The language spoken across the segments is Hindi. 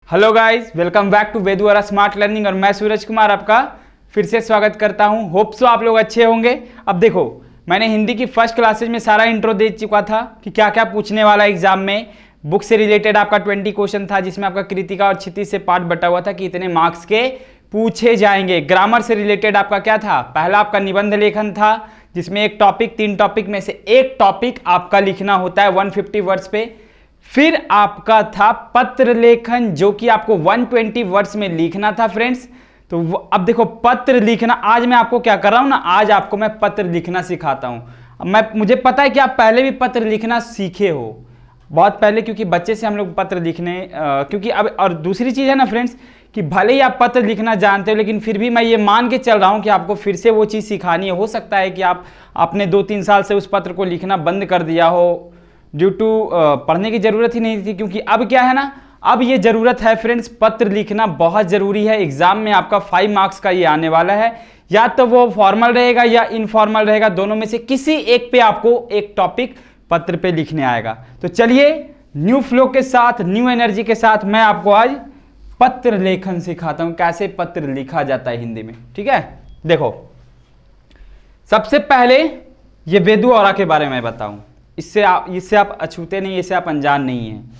Hello guys, welcome back to वेदुआरा स्मार्ट लर्निंग और मैं सूरज कुमार आपका फिर से स्वागत करता हूं। होप सो आप लोग अच्छे होंगे। अब देखो, मैंने हिंदी की फर्स्ट क्लासेज में सारा इंट्रो दे चुका था कि क्या क्या पूछने वाला एग्जाम में। बुक से रिलेटेड आपका 20 क्वेश्चन था, जिसमें आपका कृतिका और क्षितिज से पार्ट बटा हुआ था कि इतने मार्क्स के पूछे जाएंगे। ग्रामर से रिलेटेड आपका क्या था, पहला आपका निबंध लेखन था, जिसमें एक टॉपिक, 3 टॉपिक में से एक टॉपिक आपका लिखना होता है 150 वर्ड्स पे। फिर आपका था पत्र लेखन, जो कि आपको 120 वर्ड्स में लिखना था फ्रेंड्स। तो अब देखो, पत्र लिखना आज मैं आपको क्या कर रहा हूं ना, आज आपको मैं पत्र लिखना सिखाता हूं। मुझे पता है कि आप पहले भी पत्र लिखना सीखे हो, बहुत पहले, क्योंकि बच्चे से हम लोग पत्र लिखने क्योंकि अब और दूसरी चीज़ है ना फ्रेंड्स, कि भले ही आप पत्र लिखना जानते हो, लेकिन फिर भी मैं ये मान के चल रहा हूँ कि आपको फिर से वो चीज़ सिखानी है। हो सकता है कि आपने 2-3 साल से उस पत्र को लिखना बंद कर दिया हो, ड्यू टू पढ़ने की ज़रूरत ही नहीं थी। क्योंकि अब क्या है ना, अब ये ज़रूरत है फ्रेंड्स, पत्र लिखना बहुत ज़रूरी है। एग्जाम में आपका 5 मार्क्स का ये आने वाला है, या तो वो फॉर्मल रहेगा या इनफॉर्मल रहेगा, दोनों में से किसी एक पे आपको एक टॉपिक पत्र पे लिखने आएगा। तो चलिए, न्यू फ्लो के साथ, न्यू एनर्जी के साथ मैं आपको आज पत्र लेखन सिखाता हूं, कैसे पत्र लिखा जाता है हिंदी में। ठीक है, देखो, सबसे पहले ये वेदुआरा के बारे में बताऊं, इससे आप अछूते नहीं, इससे आप अनजान नहीं हैं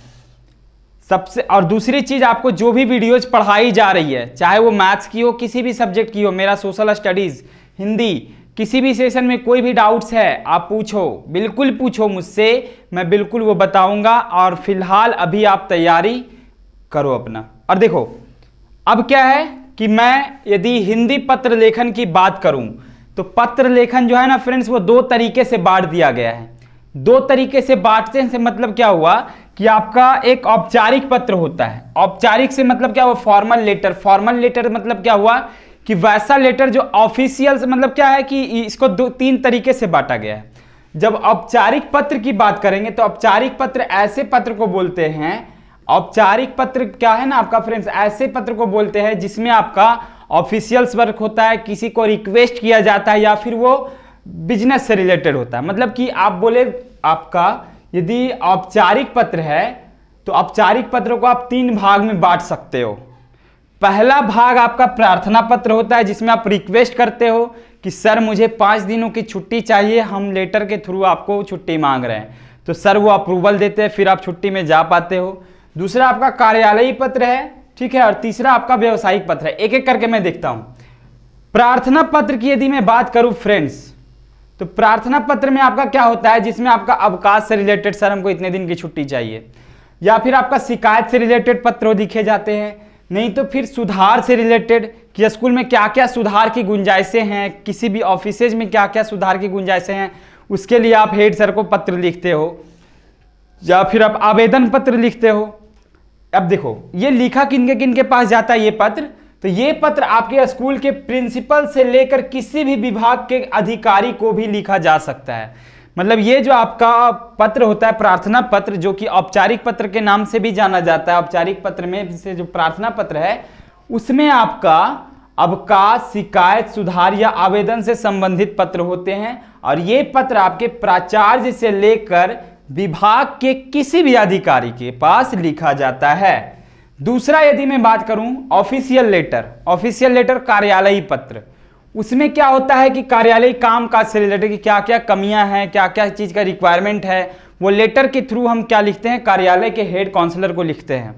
सबसे। और दूसरी चीज, आपको जो भी वीडियोज पढ़ाई जा रही है, चाहे वो मैथ्स की हो, किसी भी सब्जेक्ट की हो, मेरा सोशल स्टडीज, हिंदी, किसी भी सेशन में कोई भी डाउट्स है आप पूछो, बिल्कुल पूछो मुझसे, मैं बिल्कुल वो बताऊंगा। और फिलहाल अभी आप तैयारी करो अपना। और देखो, अब क्या है कि मैं यदि हिंदी पत्र लेखन की बात करूं, तो पत्र लेखन जो है ना फ्रेंड्स, वो 2 तरीके से बांट दिया गया है। 2 तरीके से बांटने से मतलब क्या हुआ कि आपका एक औपचारिक पत्र होता है। औपचारिक से मतलब क्या हुआ, फॉर्मल लेटर। फॉर्मल लेटर मतलब क्या हुआ कि वैसा लेटर जो ऑफिशियल से, मतलब क्या है कि इसको 2-3 तरीके से बांटा गया है। जब औपचारिक पत्र की बात करेंगे, तो औपचारिक पत्र ऐसे पत्र को बोलते हैं, औपचारिक पत्र क्या है ना आपका फ्रेंड्स, ऐसे पत्र को बोलते हैं जिसमें आपका ऑफिशियल्स वर्क होता है, किसी को रिक्वेस्ट किया जाता है, या फिर वो बिजनेस से रिलेटेड होता है। मतलब कि आप बोले, आपका यदि औपचारिक पत्र है, तो औपचारिक पत्र को आप 3 भाग में बांट सकते हो। पहला भाग आपका प्रार्थना पत्र होता है, जिसमें आप रिक्वेस्ट करते हो कि सर मुझे 5 दिनों की छुट्टी चाहिए, हम लेटर के थ्रू आपको छुट्टी मांग रहे हैं, तो सर वो अप्रूवल देते हैं, फिर आप छुट्टी में जा पाते हो। दूसरा आपका कार्यालयी पत्र है, ठीक है, और तीसरा आपका व्यावसायिक पत्र है। एक एक करके मैं देखता हूं। प्रार्थना पत्र की यदि मैं बात करूं फ्रेंड्स, तो प्रार्थना पत्र में आपका क्या होता है, जिसमें आपका अवकाश से रिलेटेड, सर हमको इतने दिन की छुट्टी चाहिए, या फिर आपका शिकायत से रिलेटेड पत्र लिखे जाते हैं, नहीं तो फिर सुधार से रिलेटेड, कि स्कूल में क्या क्या सुधार की गुंजाइशें हैं, किसी भी ऑफिसेज में क्या क्या सुधार की गुंजाइशें हैं, उसके लिए आप हेड सर को पत्र लिखते हो, या फिर आप आवेदन पत्र लिखते हो। अब देखो, ये लिखा किन के पास जाता है ये पत्र, तो ये पत्र आपके स्कूल के प्रिंसिपल से लेकर किसी भी विभाग के अधिकारी को भी लिखा जा सकता है। मतलब ये जो आपका पत्र होता है, प्रार्थना पत्र, जो कि औपचारिक पत्र के नाम से भी जाना जाता है, औपचारिक पत्र में से जो प्रार्थना पत्र है, उसमें आपका अवकाश, शिकायत, सुधार या आवेदन से संबंधित पत्र होते हैं। और ये पत्र आपके प्राचार्य से लेकर विभाग के किसी भी अधिकारी के पास लिखा जाता है। दूसरा यदि मैं बात करूं, ऑफिशियल लेटर। ऑफिशियल लेटर कार्यालयी पत्र, उसमें क्या होता है कि कार्यालयी काम काज से रिलेटेड, कि क्या क्या कमियां हैं, क्या क्या चीज़ का रिक्वायरमेंट है, वो लेटर के थ्रू हम क्या लिखते हैं, कार्यालय के हेड काउंसलर को लिखते हैं।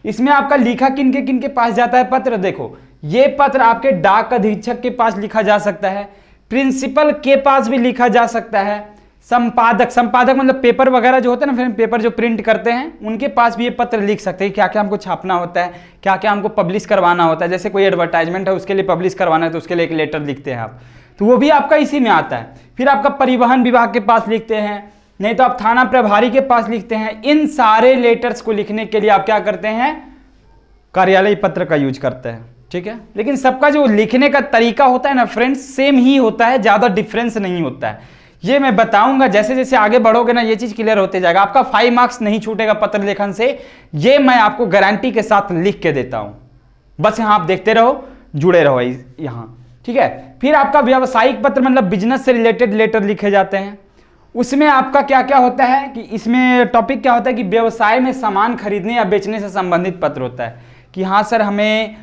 इसमें आपका लिखा किन के पास जाता है पत्र, देखो, ये पत्र आपके डाक अधीक्षक के पास लिखा जा सकता है, प्रिंसिपल के पास भी लिखा जा सकता है, संपादक मतलब पेपर वगैरह जो होता है ना, फिर पेपर जो प्रिंट करते हैं, उनके पास भी ये पत्र लिख सकते हैं, क्या क्या हमको छापना होता है, क्या क्या हमको पब्लिश करवाना होता है। जैसे कोई एडवर्टाइजमेंट है, उसके लिए पब्लिश करवाना है, तो उसके लिए एक लेटर लिखते हैं आप, तो वो भी आपका इसी में आता है। फिर आपका परिवहन विभाग के पास लिखते हैं, नहीं तो आप थाना प्रभारी के पास लिखते हैं। इन सारे लेटर्स को लिखने के लिए आप क्या करते हैं, कार्यालयी पत्र का यूज करते हैं। ठीक है, लेकिन सबका जो लिखने का तरीका होता है ना फ्रेंड्स, सेम ही होता है, ज़्यादा डिफरेंस नहीं होता है। ये मैं बताऊंगा, जैसे जैसे आगे बढ़ोगे ना, ये चीज क्लियर होते जाएगा। आपका 5 मार्क्स नहीं छूटेगा पत्र लेखन से, ये मैं आपको गारंटी के साथ लिख के देता हूं। बस यहां आप देखते रहो, जुड़े रहो यहां, ठीक है। फिर आपका व्यावसायिक पत्र, मतलब बिजनेस से रिलेटेड लेटर लिखे जाते हैं। उसमें आपका क्या क्या होता है कि इसमें टॉपिक क्या होता है कि व्यवसाय में सामान खरीदने या बेचने से संबंधित पत्र होता है। कि हाँ सर हमें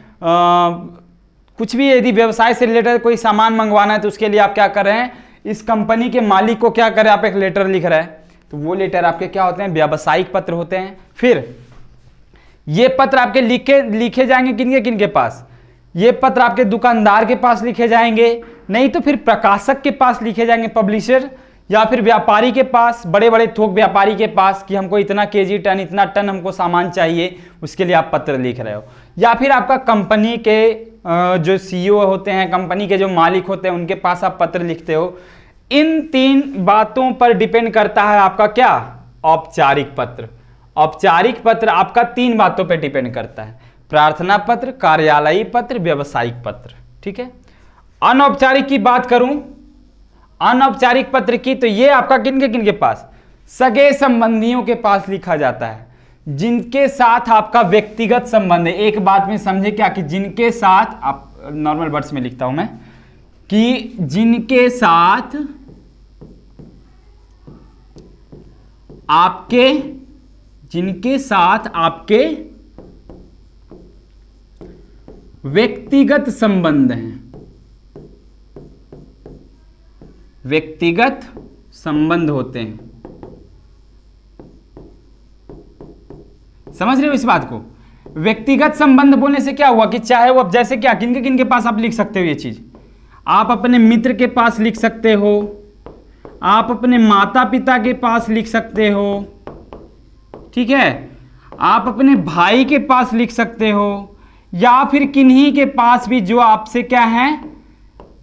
कुछ भी यदि व्यवसाय से रिलेटेड कोई सामान मंगवाना है तो उसके लिए आप क्या कर रहे हैं, इस कंपनी के मालिक को क्या करें, आप एक लेटर लिख रहे हैं, तो वो लेटर आपके क्या होते हैं, व्यावसायिक पत्र होते हैं। फिर ये पत्र आपके लिखे जाएंगे किनके किनके पास, ये पत्र आपके दुकानदार के पास लिखे जाएंगे, नहीं तो फिर प्रकाशक के पास लिखे जाएंगे, पब्लिशर, या फिर व्यापारी के पास, बड़े बड़े थोक व्यापारी के पास कि हमको इतना केजी टन, इतना टन हमको सामान चाहिए, उसके लिए आप पत्र लिख रहे हो। या फिर आपका कंपनी के जो सीईओ होते हैं, कंपनी के जो मालिक होते हैं, उनके पास आप पत्र लिखते हो। इन 3 बातों पर डिपेंड करता है आपका क्या, औपचारिक पत्र। औपचारिक पत्र आपका 3 बातों पर डिपेंड करता है, प्रार्थना पत्र, कार्यालयी पत्र, व्यावसायिक पत्र। ठीक है। अनौपचारिक की बात करूं, अनौपचारिक पत्र की, तो ये आपका किनके किनके पास, सगे संबंधियों के पास लिखा जाता है, जिनके साथ आपका व्यक्तिगत संबंध है। एक बात में समझे क्या, कि जिनके साथ, आप नॉर्मल वर्ड्स में लिखता हूं मैं, कि जिनके साथ आपके व्यक्तिगत संबंध हैं, व्यक्तिगत संबंध होते हैं। समझ रहे हो इस बात को? व्यक्तिगत संबंध बोलने से क्या हुआ कि चाहे वो, अब जैसे क्या, किनके किनके पास आप लिख सकते हो ये चीज, आप अपने मित्र के पास लिख सकते हो, आप अपने माता पिता के पास लिख सकते हो, ठीक है, आप अपने भाई के पास लिख सकते हो, या फिर किन्हीं के पास भी जो आपसे क्या है,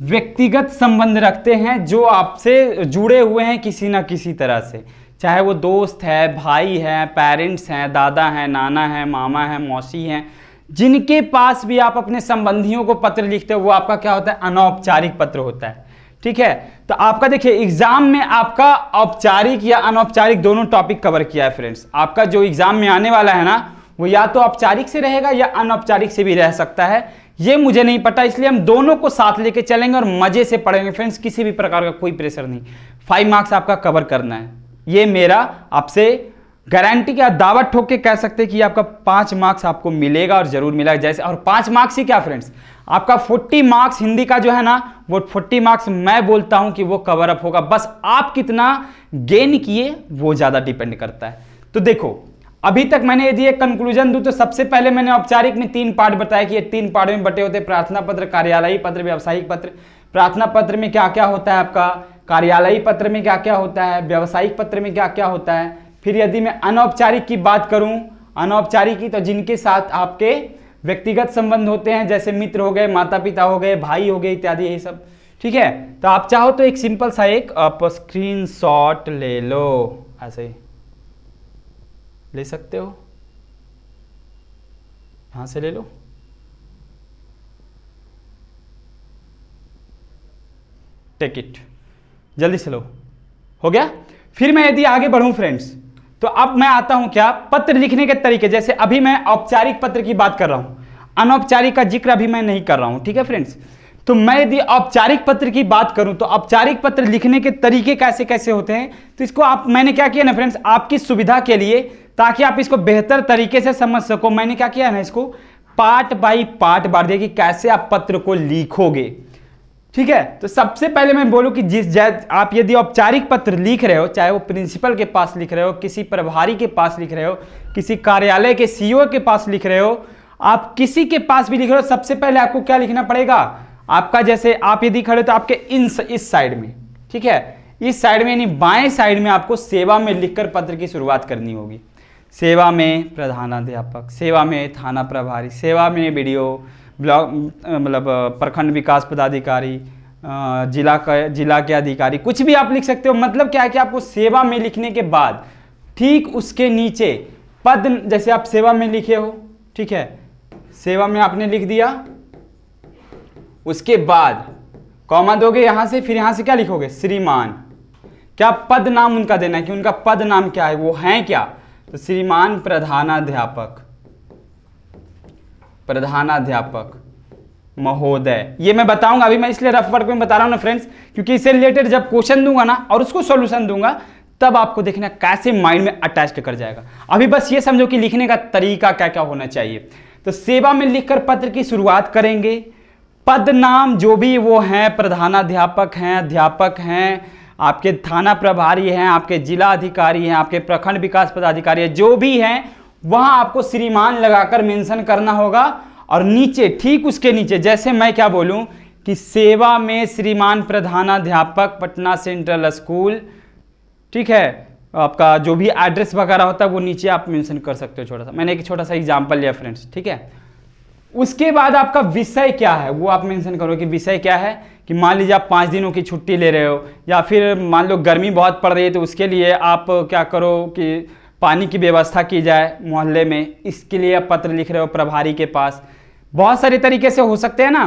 व्यक्तिगत संबंध रखते हैं, जो आपसे जुड़े हुए हैं किसी ना किसी तरह से, चाहे वो दोस्त है, भाई है, पेरेंट्स हैं, दादा हैं, नाना है, मामा है, मौसी हैं, जिनके पास भी आप अपने संबंधियों को पत्र लिखते हो, वो आपका क्या होता है, अनौपचारिक पत्र होता है। ठीक है। तो आपका देखिए एग्जाम में आपका औपचारिक या अनौपचारिक दोनों टॉपिक कवर किया है फ्रेंड्स। आपका जो एग्जाम में आने वाला है ना, वो या तो औपचारिक से रहेगा या अनौपचारिक से भी रह सकता है, ये मुझे नहीं पता, इसलिए हम दोनों को साथ लेके चलेंगे और मजे से पढ़ेंगे फ्रेंड्स। किसी भी प्रकार का कोई प्रेशर नहीं, 5 मार्क्स आपका कवर करना है, ये मेरा आपसे गारंटी का दावा ठोक के कह सकते हैं कि आपका 5 मार्क्स आपको मिलेगा और जरूर मिलेगा। जैसे, और 5 मार्क्स ही क्या फ्रेंड्स, आपका 40 मार्क्स हिंदी का जो है ना, वो 40 मार्क्स मैं बोलता हूं कि वो कवर अप होगा, बस आप कितना गेन किए वो ज्यादा डिपेंड करता है। तो देखो अभी तक मैंने यदि एक कंक्लूजन दूं तो सबसे पहले मैंने औपचारिक में 3 पार्ट बताया कि ये 3 पार्ट में बटे होते हैं, प्रार्थना पत्र, कार्यालयी पत्र, व्यावसायिक पत्र। प्रार्थना पत्र में क्या क्या होता है आपका, कार्यालयी पत्र में क्या क्या होता है, व्यावसायिक पत्र में क्या क्या होता है। फिर यदि मैं अनौपचारिक की बात करूं, अनौपचारिक की, तो जिनके साथ आपके व्यक्तिगत संबंध होते हैं, जैसे मित्र हो गए, माता पिता हो गए, भाई हो गए इत्यादि, यही सब। ठीक है। तो आप चाहो तो एक सिंपल सा एक आप स्क्रीनशॉट ले लो, ऐसे ही ले सकते हो, यहां से ले लो। टेक इट, जल्दी से लो, हो गया। फिर मैं यदि आगे बढ़ूं फ्रेंड्स, तो अब मैं आता हूं क्या, पत्र लिखने के तरीके। जैसे अभी मैं औपचारिक पत्र की बात कर रहा हूं, अनौपचारिक का जिक्र अभी मैं नहीं कर रहा हूं। ठीक है फ्रेंड्स। तो मैं यदि औपचारिक पत्र की बात करूं तो औपचारिक पत्र लिखने के तरीके कैसे कैसे होते हैं, तो इसको मैंने क्या किया ना फ्रेंड्स, आपकी सुविधा के लिए, ताकि आप इसको बेहतर तरीके से समझ सको, मैंने क्या किया ना, इसको पार्ट बाय पार्ट बांट दिया कि कैसे आप पत्र को लिखोगे। ठीक है। तो सबसे पहले मैं बोलूं कि आप यदि औपचारिक पत्र लिख रहे हो, चाहे वो प्रिंसिपल के पास लिख रहे हो, किसी प्रभारी के पास लिख रहे हो, किसी कार्यालय के सीईओ के पास लिख रहे हो, आप किसी के पास भी लिख रहे हो, सबसे पहले आपको क्या लिखना पड़ेगा, आपका जैसे आप यदि खड़े तो आपके इस साइड में, ठीक है, इस साइड में यानी बाएं साइड में आपको सेवा में लिखकर पत्र की शुरुआत करनी होगी। सेवा में प्रधानाध्यापक, सेवा में थाना प्रभारी, सेवा में बीडीओ, ब्लॉक मतलब प्रखंड विकास पदाधिकारी, जिला के अधिकारी, कुछ भी आप लिख सकते हो। मतलब क्या है कि आपको सेवा में लिखने के बाद ठीक उसके नीचे पद, जैसे आप सेवा में लिखे हो, ठीक है, सेवा में आपने लिख दिया, उसके बाद कॉमा दोगे यहां से, फिर यहां से क्या लिखोगे, श्रीमान। क्या पद नाम उनका देना है कि उनका पद नाम क्या है, वो है क्या, तो श्रीमान प्रधानाध्यापक, प्रधानाध्यापक महोदय। ये मैं बताऊंगा, अभी मैं इसलिए रफ वर्क में बता रहा हूं ना फ्रेंड्स, क्योंकि इससे रिलेटेड जब क्वेश्चन दूंगा ना और उसको सॉल्यूशन दूंगा, तब आपको देखना कैसे माइंड में अटैच कर जाएगा। अभी बस ये समझो कि लिखने का तरीका क्या क्या होना चाहिए। तो सेवा में लिखकर पत्र की शुरुआत करेंगे। पद नाम जो भी वो हैं, प्रधानाध्यापक हैं, अध्यापक हैं, आपके थाना प्रभारी हैं, आपके जिला अधिकारी हैं, आपके प्रखंड विकास पदाधिकारी हैं, जो भी हैं वहां आपको श्रीमान लगाकर मेंशन करना होगा। और नीचे, ठीक उसके नीचे, जैसे मैं क्या बोलूं कि सेवा में श्रीमान प्रधानाध्यापक पटना सेंट्रल स्कूल, ठीक है, आपका जो भी एड्रेस वगैरह होता है वो नीचे आप मेंशन कर सकते हो। छोटा सा मैंने एक छोटा सा एग्जांपल लिया फ्रेंड्स, ठीक है। उसके बाद आपका विषय क्या है वो आप मेंशन करो कि विषय क्या है, कि मान लीजिए आप 5 दिनों की छुट्टी ले रहे हो, या फिर मान लो गर्मी बहुत पड़ रही है तो उसके लिए आप क्या करो कि पानी की व्यवस्था की जाए मोहल्ले में, इसके लिए आप पत्र लिख रहे हो प्रभारी के पास। बहुत सारे तरीके से हो सकते हैं ना।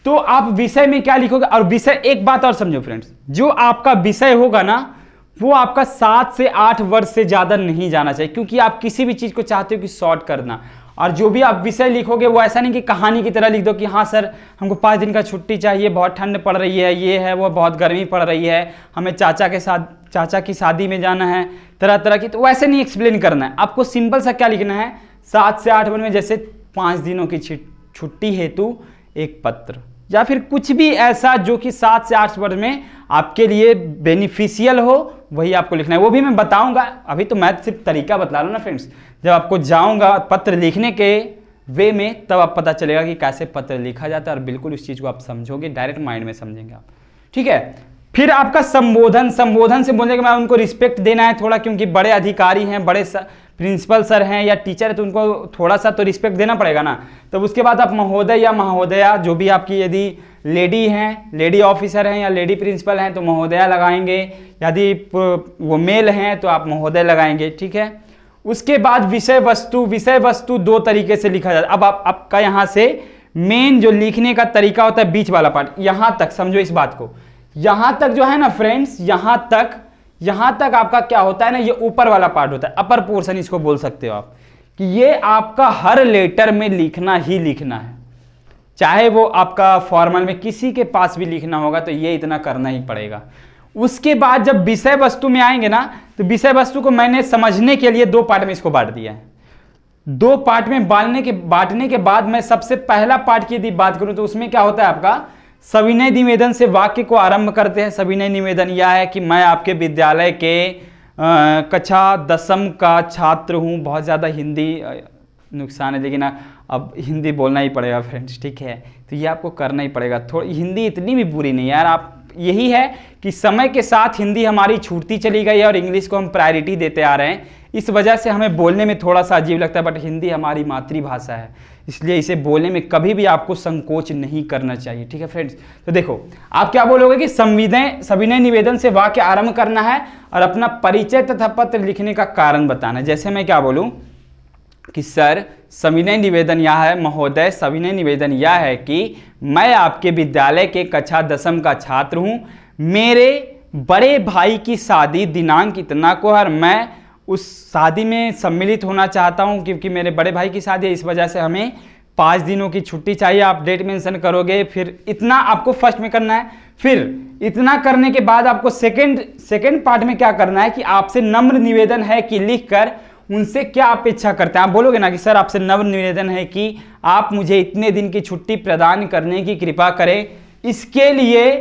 तो आप विषय में क्या लिखोगे, और विषय, एक बात और समझो फ्रेंड्स, जो आपका विषय होगा ना वो आपका 7 से 8 वर्ष से ज़्यादा नहीं जाना चाहिए, क्योंकि आप किसी भी चीज़ को चाहते हो कि शॉर्ट करना। और जो भी आप विषय लिखोगे वो ऐसा नहीं कि कहानी की तरह लिख दो कि हाँ सर हमको 5 दिन का छुट्टी चाहिए, बहुत ठंड पड़ रही है, ये है वो, बहुत गर्मी पड़ रही है, हमें चाचा की शादी में जाना है, तरह तरह की। तो वैसे नहीं एक्सप्लेन करना है आपको, सिंपल सा क्या लिखना है, 7 से 8 वर्ष में, जैसे 5 दिनों की छुट्टी हेतु एक पत्र, या फिर कुछ भी ऐसा जो कि 7 से 8 वर्ष में आपके लिए बेनिफिशियल हो, वही आपको लिखना है। वो भी मैं बताऊंगा, अभी तो मैं सिर्फ तरीका बता रहा हूँ ना फ्रेंड्स। जब आपको जाऊंगा पत्र लिखने के वे में, तब आप पता चलेगा कि कैसे पत्र लिखा जाता है, और बिल्कुल उस चीज़ को आप समझोगे, डायरेक्ट माइंड में समझेंगे आप, ठीक है। फिर आपका संबोधन से बोलने के बाद उनको रिस्पेक्ट देना है थोड़ा, क्योंकि बड़े अधिकारी हैं, बड़े प्रिंसिपल सर हैं या टीचर है, तो उनको थोड़ा सा तो रिस्पेक्ट देना पड़ेगा ना। तो उसके बाद आप महोदय या महोदया, जो भी आपकी, यदि लेडी हैं, लेडी ऑफिसर हैं या लेडी प्रिंसिपल हैं तो महोदया लगाएंगे, यदि वो मेल हैं तो आप महोदय लगाएंगे, ठीक है। उसके बाद विषय वस्तु 2 तरीके से लिखा जाता है। अब आपका यहाँ से मेन जो लिखने का तरीका होता है बीच वाला पार्ट, यहाँ तक समझो इस बात को, यहाँ तक जो है ना फ्रेंड्स, यहाँ तक आपका क्या होता है ना, ये ऊपर वाला पार्ट होता है, अपर पोर्शन इसको बोल सकते हो आप, कि ये आपका हर लेटर में लिखना ही लिखना है। चाहे वो आपका फॉर्मल में किसी के पास भी लिखना होगा तो ये इतना करना ही पड़ेगा। उसके बाद जब विषय वस्तु में आएंगे ना, तो विषय वस्तु को मैंने समझने के लिए 2 पार्ट में इसको बांट दिया है। 2 पार्ट में बांटने के बाद मैं सबसे पहला पार्ट की यदि बात करूं तो उसमें क्या होता है आपका, सविनय निवेदन से वाक्य को आरंभ करते हैं। सविनय निवेदन यह है कि मैं आपके विद्यालय के कक्षा 10वीं का छात्र हूँ। बहुत ज़्यादा हिंदी नुकसान है, लेकिन अब हिंदी बोलना ही पड़ेगा फ्रेंड्स, ठीक है। तो ये आपको करना ही पड़ेगा। थोड़ी हिंदी इतनी भी बुरी नहीं है यार, आप, यही है कि समय के साथ हिंदी हमारी छूटती चली गई है और इंग्लिश को हम प्रायोरिटी देते आ रहे हैं। इस वजह से हमें बोलने में थोड़ा सा अजीब लगता है, बट हिंदी हमारी मातृभाषा है, इसलिए इसे बोलने में कभी भी आपको संकोच नहीं करना चाहिए, ठीक है फ्रेंड्स। तो देखो आप क्या बोलोगे कि सविनय निवेदन से वाक्य आरंभ करना है और अपना परिचय तथा पत्र लिखने का कारण बताना है। जैसे मैं क्या बोलूं कि सर सविनय निवेदन यह है, महोदय सविनय निवेदन यह है कि मैं आपके विद्यालय के कक्षा 10वीं का छात्र हूं, मेरे बड़े भाई की शादी दिनांक इतना को, और मैं उस शादी में सम्मिलित होना चाहता हूं क्योंकि मेरे बड़े भाई की शादी है, इस वजह से हमें 5 दिनों की छुट्टी चाहिए। आप डेट मेंशन करोगे, फिर इतना आपको फर्स्ट में करना है। फिर इतना करने के बाद आपको सेकंड पार्ट में क्या करना है कि आपसे नम्र निवेदन है कि लिखकर उनसे क्या अपेक्षा करते हैं। आप बोलोगे ना कि सर आपसे नम्र निवेदन है कि आप मुझे इतने दिन की छुट्टी प्रदान करने की कृपा करें, इसके लिए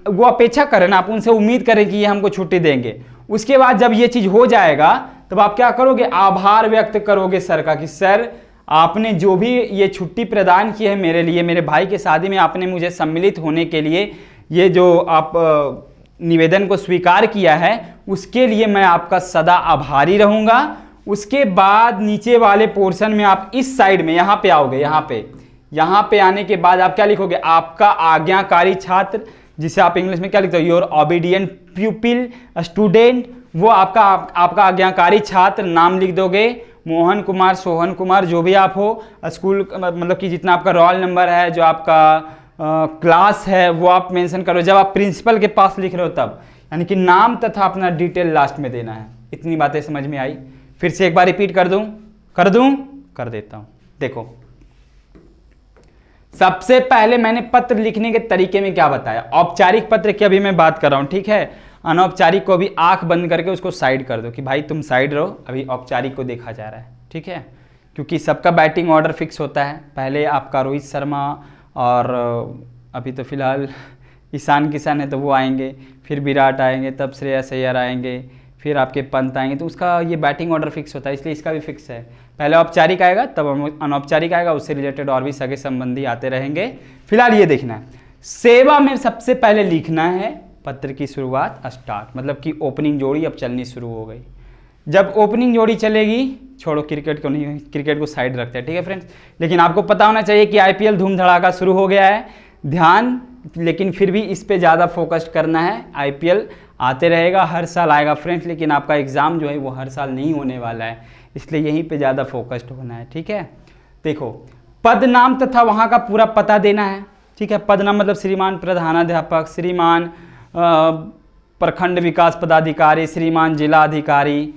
वो अपेक्षा करें ना, आप उनसे उम्मीद करें कि ये हमको छुट्टी देंगे। उसके बाद जब ये चीज़ हो जाएगा तब आप क्या करोगे, आभार व्यक्त करोगे सर का कि सर आपने जो भी ये छुट्टी प्रदान की है मेरे लिए, मेरे भाई की शादी में आपने मुझे सम्मिलित होने के लिए ये जो आप निवेदन को स्वीकार किया है, उसके लिए मैं आपका सदा आभारी रहूँगा। उसके बाद नीचे वाले पोर्शन में आप इस साइड में यहाँ पे आओगे, यहाँ पे आने के बाद आप क्या लिखोगे, आपका आज्ञाकारी छात्र, जिसे आप इंग्लिश में क्या लिखते हो, योर ओबीडियंट प्यूपिल स्टूडेंट, वो आपका आज्ञाकारी छात्र नाम लिख दोगे, मोहन कुमार, सोहन कुमार, जो भी आप हो, स्कूल मतलब कि जितना आपका रोल नंबर है, जो आपका क्लास है वो आप मेंशन करो। जब आप प्रिंसिपल के पास लिख रहे हो तब, यानी कि नाम तथा अपना डिटेल लास्ट में देना है। इतनी बातें समझ में आई? फिर से एक बार रिपीट कर देता हूं। देखो सबसे पहले मैंने पत्र लिखने के तरीके में क्या बताया, औपचारिक पत्र की अभी मैं बात कर रहा हूं, ठीक है। अनौपचारिक को भी आंख बंद करके उसको साइड कर दो कि भाई तुम साइड रहो, अभी औपचारिक को देखा जा रहा है, ठीक है। क्योंकि सबका बैटिंग ऑर्डर फिक्स होता है। पहले आपका रोहित शर्मा और अभी तो फिलहाल ईशान किशन है तो वो आएंगे, फिर विराट आएंगे, तब श्रेयस अय्यर आएंगे, फिर आपके पंत आएंगे। तो उसका ये बैटिंग ऑर्डर फिक्स होता है, इसलिए इसका भी फिक्स है। पहले औपचारिक आएगा तब अनौपचारिक आएगा, उससे रिलेटेड और भी सगे संबंधी आते रहेंगे। फिलहाल ये देखना है, सेवा में सबसे पहले लिखना है पत्र की शुरुआत स्टार्ट, मतलब कि ओपनिंग जोड़ी अब चलनी शुरू हो गई। जब ओपनिंग जोड़ी चलेगी, छोड़ो क्रिकेट को नहीं, क्रिकेट को साइड रखते हैं, ठीक है फ्रेंड्स। लेकिन आपको पता होना चाहिए कि आईपीएल धूम धड़ाका शुरू हो गया है, ध्यान, लेकिन फिर भी इस पे ज़्यादा फोकस करना है। आईपीएल आते रहेगा, हर साल आएगा फ्रेंड्स, लेकिन आपका एग्ज़ाम जो है वो हर साल नहीं होने वाला है, इसलिए यहीं पे ज़्यादा फोकस्ड होना है, ठीक है। देखो, पद नाम तथा वहाँ का पूरा पता देना है, ठीक है। पद नाम मतलब श्रीमान प्रधानाध्यापक, श्रीमान प्रखंड विकास पदाधिकारी, श्रीमान जिला अधिकारी,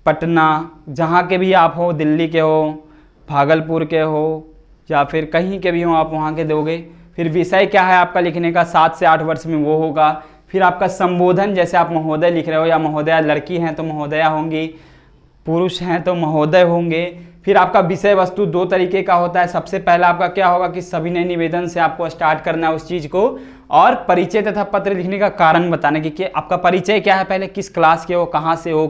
पटना, जहाँ के भी आप हो, दिल्ली के हो, भागलपुर के हो, या फिर कहीं के भी हो आप वहाँ के दोगे। फिर विषय क्या है आपका लिखने का, 7 से 8 वर्ष में वो होगा। फिर आपका संबोधन, जैसे आप महोदय लिख रहे हो या महोदया, लड़की हैं तो महोदया होंगी, पुरुष हैं तो महोदय होंगे। फिर आपका विषय वस्तु 2 तरीके का होता है। सबसे पहला आपका क्या होगा कि सविनय निवेदन से आपको स्टार्ट करना है उस चीज़ को, और परिचय तथा पत्र लिखने का कारण बताने की कि आपका परिचय क्या है, पहले किस क्लास के हो, कहाँ से हो,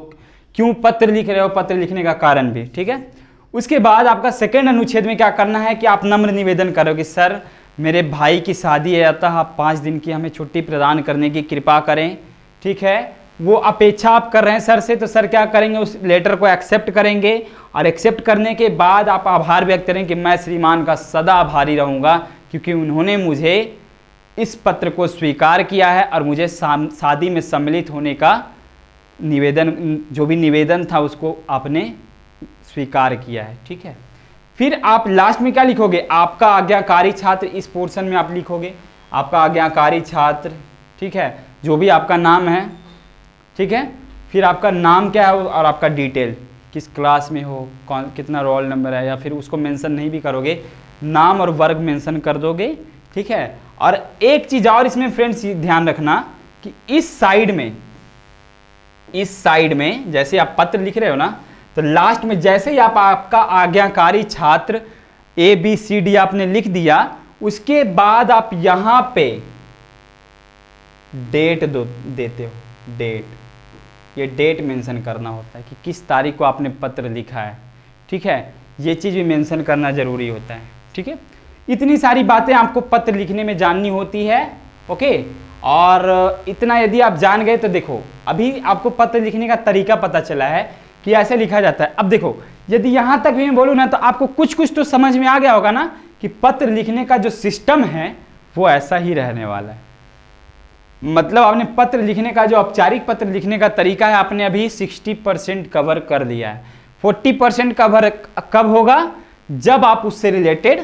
क्यों पत्र लिख रहे हो, पत्र लिखने का कारण भी, ठीक है। उसके बाद आपका सेकंड अनुच्छेद में क्या करना है कि आप नम्र निवेदन करो कि सर मेरे भाई की शादी है, अतः आप 5 दिन की हमें छुट्टी प्रदान करने की कृपा करें, ठीक है। वो अपेक्षा आप कर रहे हैं सर से, तो सर क्या करेंगे, उस लेटर को एक्सेप्ट करेंगे, और एक्सेप्ट करने के बाद आप आभार व्यक्त करें कि मैं श्रीमान का सदा आभारी रहूँगा, क्योंकि उन्होंने मुझे इस पत्र को स्वीकार किया है और मुझे शादी में सम्मिलित होने का निवेदन, जो भी निवेदन था उसको आपने स्वीकार किया है, ठीक है। फिर आप लास्ट में क्या लिखोगे, आपका आज्ञाकारी छात्र, इस पोर्शन में आप लिखोगे आपका आज्ञाकारी छात्र, ठीक है, जो भी आपका नाम है, ठीक है। फिर आपका नाम क्या है और आपका डिटेल, किस क्लास में हो, कौन कितना रोल नंबर है, या फिर उसको मेंशन नहीं भी करोगे, नाम और वर्ग मेंशन कर दोगे, ठीक है। और एक चीज़ और इसमें फ्रेंड्स ध्यान रखना कि इस साइड में जैसे आप पत्र लिख रहे हो ना, तो लास्ट में जैसे ही आप आपका आज्ञाकारी छात्र ABCD आपने लिख दिया, उसके बाद आप यहां पे डेट देते हो, डेट, ये डेट मेंशन करना होता है कि किस तारीख को आपने पत्र लिखा है, ठीक है। ये चीज़ भी मेंशन करना जरूरी होता है, ठीक है। इतनी सारी बातें आपको पत्र लिखने में जाननी होती है, ओके। और इतना यदि आप जान गए तो देखो, अभी आपको पत्र लिखने का तरीका पता चला है कि ऐसे लिखा जाता है। अब देखो, यदि यहाँ तक भी मैं बोलूँ ना, तो आपको कुछ कुछ तो समझ में आ गया होगा ना कि पत्र लिखने का जो सिस्टम है वो ऐसा ही रहने वाला है। मतलब आपने पत्र लिखने का जो औपचारिक पत्र लिखने का तरीका है, आपने अभी 60% कवर कर लिया है। 40% कवर कब होगा, जब आप उससे रिलेटेड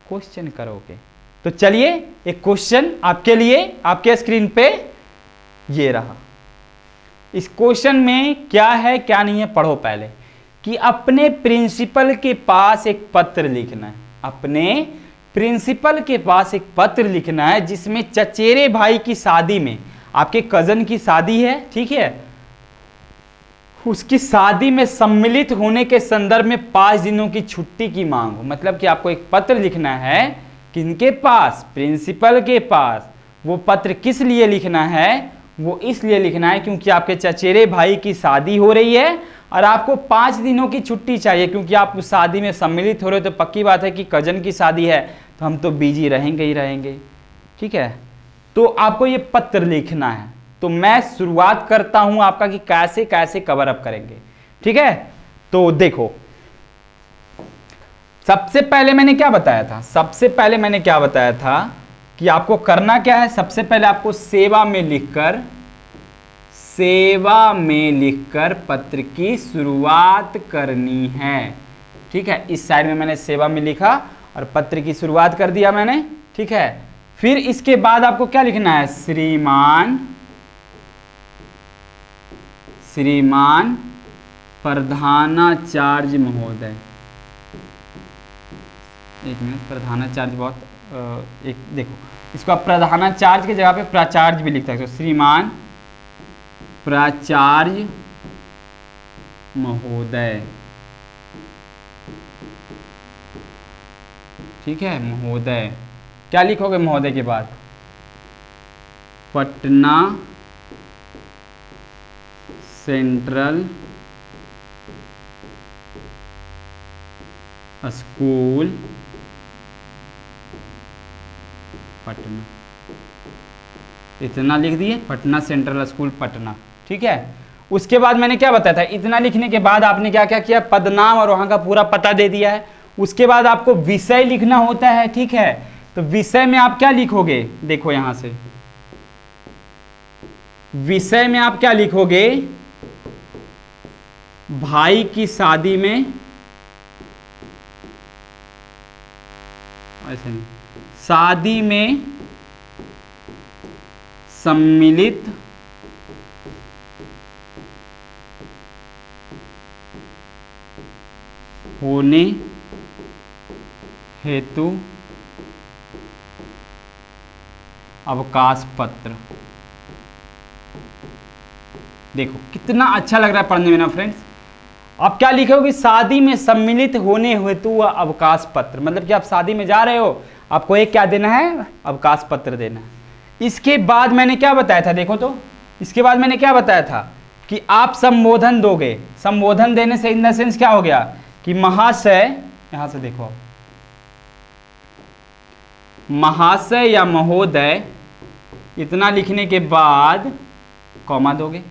क्वेश्चन करोगे। तो चलिए एक क्वेश्चन आपके लिए, आपके स्क्रीन पे ये रहा। इस क्वेश्चन में क्या है क्या नहीं है पढ़ो पहले, कि अपने प्रिंसिपल के पास एक पत्र लिखना है, अपने प्रिंसिपल के पास एक पत्र लिखना है जिसमें चचेरे भाई की शादी में, आपके कजन की शादी है, ठीक है, उसकी शादी में सम्मिलित होने के संदर्भ में 5 दिनों की छुट्टी की मांग हो। मतलब कि आपको एक पत्र लिखना है, किनके पास, प्रिंसिपल के पास। वो पत्र किस लिए लिखना है, वो इसलिए लिखना है क्योंकि आपके चचेरे भाई की शादी हो रही है और आपको 5 दिनों की छुट्टी चाहिए, क्योंकि आप उस शादी में सम्मिलित हो रहे हो। तो पक्की बात है कि कजन की शादी है तो हम तो बिजी रहेंगे ही रहेंगे, ठीक है। तो आपको ये पत्र लिखना है। तो मैं शुरुआत करता हूं आपका कि कैसे कैसे कवर अप करेंगे, ठीक है। तो देखो, सबसे पहले मैंने क्या बताया था, कि आपको करना क्या है। सबसे पहले आपको सेवा में लिखकर पत्र की शुरुआत करनी है, ठीक है। इस साइड में मैंने सेवा में लिखा और पत्र की शुरुआत कर दिया मैंने, ठीक है। फिर इसके बाद आपको क्या लिखना है, श्रीमान प्रधानाचार्य महोदय। एक मिनट, प्रधानाचार्य बहुत एक देखो, इसको आप प्रधानाचार्य की जगह पे प्राचार्य भी लिख सकते हो। श्रीमान प्राचार्य महोदय, ठीक है, महोदय। क्या लिखोगे महोदय के बाद? पटना सेंट्रल स्कूल पटना, इतना लिख दिए, पटना सेंट्रल स्कूल पटना। ठीक है, उसके बाद मैंने क्या बताया था, इतना लिखने के बाद आपने क्या क्या किया, पदनाम और वहां का पूरा पता दे दिया है। उसके बाद आपको विषय लिखना होता है। ठीक है, तो विषय में आप क्या लिखोगे, देखो यहां से विषय में आप क्या लिखोगे, भाई की शादी में, ऐसे नहीं, शादी में सम्मिलित होने हेतु अवकाश पत्र। देखो कितना अच्छा लग रहा है पढ़ने में ना फ्रेंड्स। आप क्या लिखोगे, शादी में सम्मिलित होने हेतु अवकाश पत्र, मतलब कि आप शादी में जा रहे हो, आपको एक क्या देना है, अवकाश पत्र देना है। इसके बाद मैंने क्या बताया था, देखो तो इसके बाद मैंने क्या बताया था कि आप संबोधन दोगे। संबोधन देने से इन द सेंस क्या हो गया कि महाशय, यहां से देखो महाशय या महोदय, इतना लिखने के बाद कॉमा दोगे।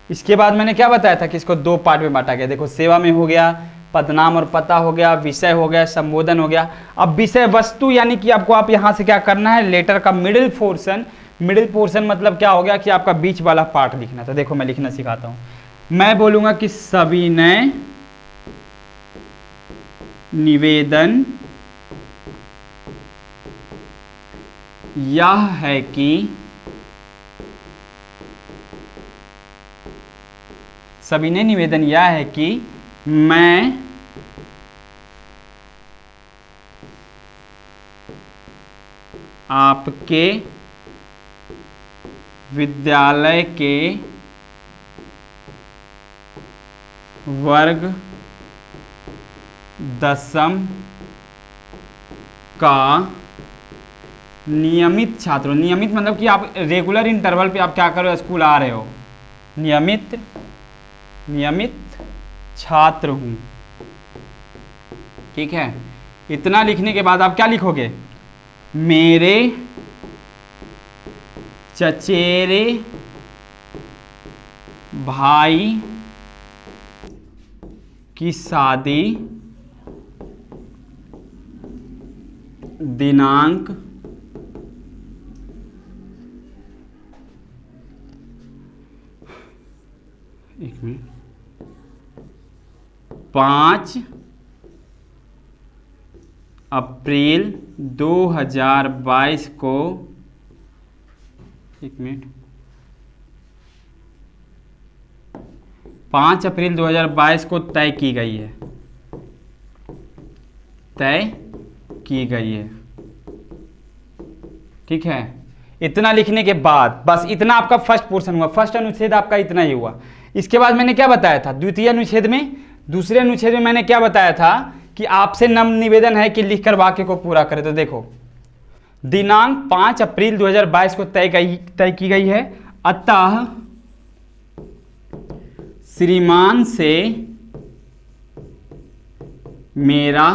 इसके बाद मैंने क्या बताया था कि इसको दो पार्ट में बांटा गया। देखो सेवा में हो गया, पदनाम और पता हो गया, विषय हो गया, संबोधन हो गया। अब विषय वस्तु यानी कि आपको आप यहां से क्या करना है, लेटर का मिडिल पोर्शन। मिडिल पोर्शन मतलब क्या हो गया कि आपका बीच वाला पार्ट लिखना था। देखो मैं लिखना सिखाता हूं। मैं बोलूंगा कि सविनय निवेदन यह है कि सविनय निवेदन यह है कि मैं आपके विद्यालय के वर्ग 10वीं का नियमित छात्र हूं। नियमित मतलब कि आप रेगुलर इंटरवल पे आप क्या कर रहे हो, स्कूल आ रहे हो। नियमित छात्र हूं। ठीक है, इतना लिखने के बाद आप क्या लिखोगे, मेरे चचेरे भाई की शादी दिनांक 5 अप्रैल 2022 को, 5 अप्रैल 2022 को तय की गई है। तय की गई है। ठीक है, इतना लिखने के बाद बस इतना आपका फर्स्ट पोर्शन हुआ। फर्स्ट अनुच्छेद आपका इतना ही हुआ। इसके बाद मैंने क्या बताया था, द्वितीय अनुच्छेद में, दूसरे अनुच्छेद में मैंने क्या बताया था कि आपसे नम्र निवेदन है कि लिखकर वाक्य को पूरा करें। तो देखो दिनांक 5 अप्रैल 2022 को तय की गई है, अतः श्रीमान से मेरा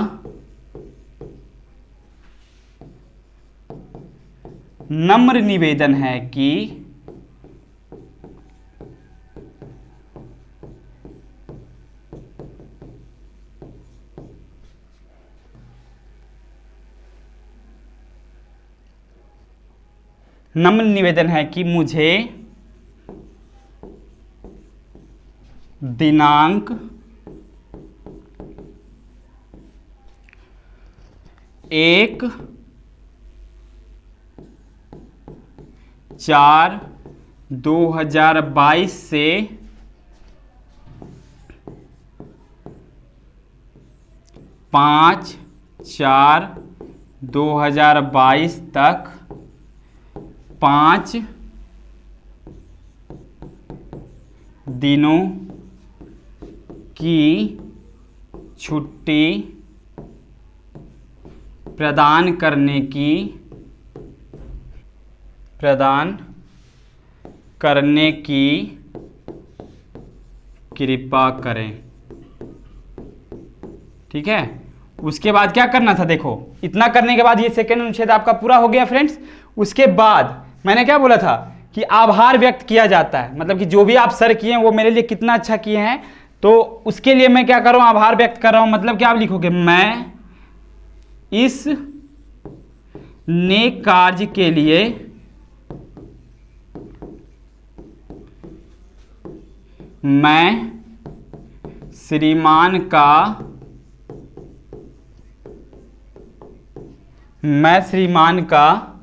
नम्र निवेदन है कि नम्र निवेदन है कि मुझे दिनांक 1/4/2022 से 5/4/2022 तक 5 दिनों की छुट्टी प्रदान करने की कृपा करें। ठीक है, उसके बाद क्या करना था, देखो इतना करने के बाद ये सेकंड अनुच्छेद आपका पूरा हो गया फ्रेंड्स। उसके बाद मैंने क्या बोला था कि आभार व्यक्त किया जाता है, मतलब कि जो भी आप सर किए हैं वो मेरे लिए कितना अच्छा किए हैं, तो उसके लिए मैं क्या कर रहा हूं, आभार व्यक्त कर रहा हूं। मतलब क्या आप लिखोगे, मैं इस नेक कार्य के लिए मैं श्रीमान का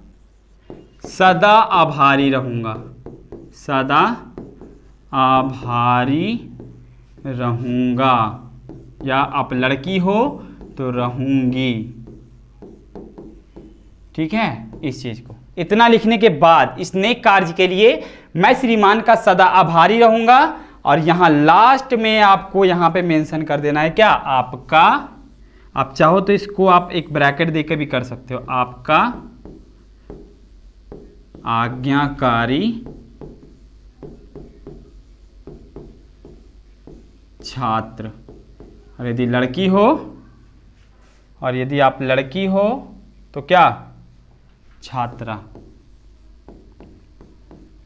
सदा आभारी रहूंगा, सदा आभारी रहूंगा, या आप लड़की हो तो रहूंगी। ठीक है, इस चीज को इतना लिखने के बाद इस नेक कार्य के लिए मैं श्रीमान का सदा आभारी रहूंगा, और यहां लास्ट में आपको यहां पे मेंशन कर देना है क्या, आपका, आप चाहो तो इसको आप एक ब्रैकेट देकर भी कर सकते हो, आपका आज्ञाकारी छात्र। और यदि लड़की हो, और यदि आप लड़की हो तो क्या, छात्रा।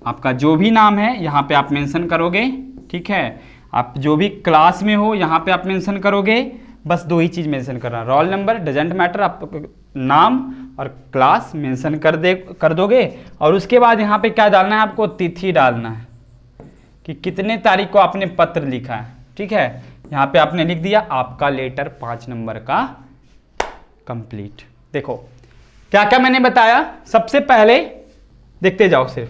आपका जो भी नाम है यहां पे आप मेंशन करोगे। ठीक है, आप जो भी क्लास में हो यहां पे आप मेंशन करोगे, बस दो ही चीज मेंशन करना, रोल नंबर डजेंट मैटर, आप नाम और क्लास मेंशन कर दोगे। और उसके बाद यहाँ पे क्या डालना है, आपको तिथि डालना है कि कितने तारीख को आपने पत्र लिखा है। ठीक है, यहाँ पे आपने लिख दिया आपका लेटर 5 नंबर का कंप्लीट। देखो क्या क्या मैंने बताया, सबसे पहले देखते जाओ, सिर्फ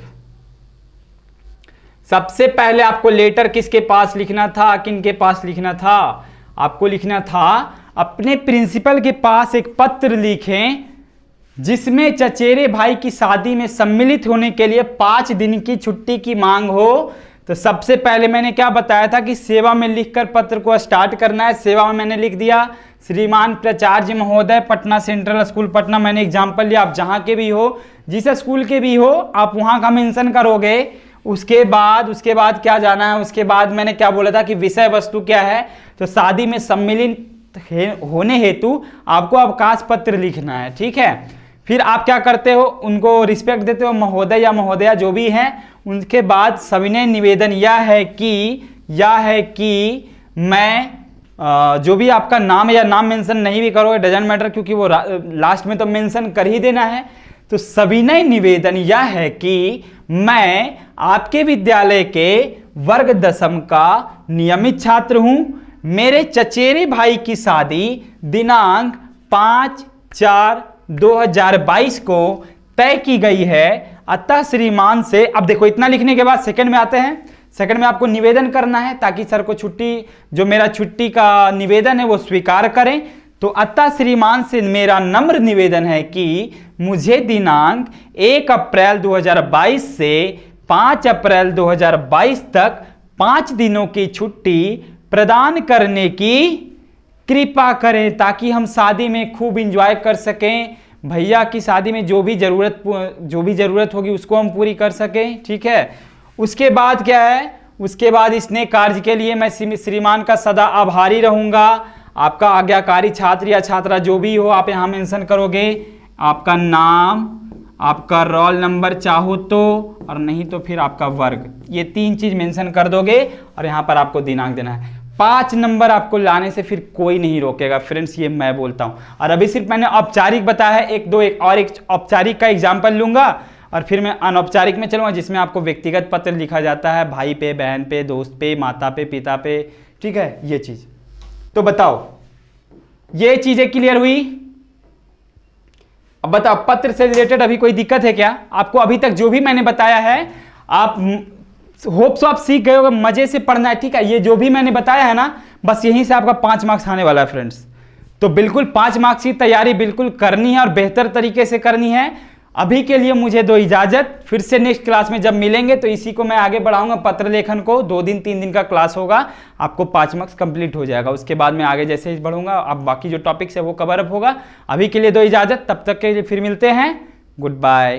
सबसे पहले आपको लेटर किसके पास लिखना था, किन के पास लिखना था, आपको लिखना था अपने प्रिंसिपल के पास एक पत्र लिखें जिसमें चचेरे भाई की शादी में सम्मिलित होने के लिए 5 दिन की छुट्टी की मांग हो। तो सबसे पहले मैंने क्या बताया था कि सेवा में लिखकर पत्र को स्टार्ट करना है। सेवा में मैंने लिख दिया श्रीमान प्राचार्य महोदय, पटना सेंट्रल स्कूल पटना, मैंने एग्जाम्पल लिया, आप जहाँ के भी हो, जिस स्कूल के भी हो आप वहाँ का मेंशन करोगे। उसके बाद क्या जाना है, उसके बाद मैंने क्या बोला था कि विषय वस्तु क्या है, तो शादी में सम्मिलित होने हेतु आपको अवकाश पत्र लिखना है। ठीक है, फिर आप क्या करते हो, उनको रिस्पेक्ट देते हो, महोदय या महोदया जो भी हैं। उनके बाद सविनय निवेदन यह है कि मैं जो भी आपका नाम या नाम मेंशन नहीं भी करोगे डजंट मैटर, क्योंकि वो लास्ट में तो मेंशन कर ही देना है। तो सविनय निवेदन यह है कि मैं आपके विद्यालय के वर्ग 10 का नियमित छात्र हूं। मेरे चचेरे भाई की शादी दिनांक 5/4/2022 को तय की गई है, अतः श्रीमान से, अब देखो इतना लिखने के बाद सेकंड में आते हैं। सेकंड में आपको निवेदन करना है ताकि सर को छुट्टी, जो मेरा छुट्टी का निवेदन है वो स्वीकार करें। तो अतः श्रीमान से मेरा नम्र निवेदन है कि मुझे दिनांक 1 अप्रैल 2022 से 5 अप्रैल 2022 तक 5 दिनों की छुट्टी प्रदान करने की कृपा करें, ताकि हम शादी में खूब एंजॉय कर सकें। भैया की शादी में जो भी जरूरत होगी उसको हम पूरी कर सकें। ठीक है, उसके बाद क्या है, उसके बाद इसने कार्य के लिए मैं श्रीमान का सदा आभारी रहूंगा। आपका आज्ञाकारी छात्र या छात्रा जो भी हो आप यहाँ मेंशन करोगे, आपका नाम, आपका रोल नंबर चाहो तो, और नहीं तो फिर आपका वर्ग, ये 3 चीज मेंशन कर दोगे और यहाँ पर आपको दिनांक देना है। 5 नंबर आपको लाने से फिर कोई नहीं रोकेगा फ्रेंड्स, ये मैं बोलता हूँ। और अभी सिर्फ मैंने औपचारिक बताया है, एक औपचारिक का एग्जाम्पल लूंगा और फिर मैं अनौपचारिक में चलूंगा, जिसमें आपको व्यक्तिगत पत्र लिखा जाता है, भाई पे, बहन पे, दोस्त पे, माता पे, पिता पे। ठीक है, ये चीज। तो बताओ ये चीजें क्लियर हुई? अब बताओ पत्र से रिलेटेड अभी कोई दिक्कत है क्या आपको? अभी तक जो भी मैंने बताया है आप होप्स आप सीख गए होगे, मजे से पढ़ना है। ठीक है, ये जो भी मैंने बताया है ना, बस यहीं से आपका 5 मार्क्स आने वाला है फ्रेंड्स। तो बिल्कुल 5 मार्क्स की तैयारी बिल्कुल करनी है और बेहतर तरीके से करनी है। अभी के लिए मुझे दो इजाज़त, फिर से नेक्स्ट क्लास में जब मिलेंगे तो इसी को मैं आगे बढ़ाऊंगा। पत्र लेखन को 2 दिन 3 दिन का क्लास होगा, आपको 5 मार्क्स कंप्लीट हो जाएगा। उसके बाद मैं आगे जैसे ही बढ़ूंगा अब बाकी जो टॉपिक्स है वो कवर अप होगा। अभी के लिए दो इजाज़त, तब तक के लिए फिर मिलते हैं। Good bye.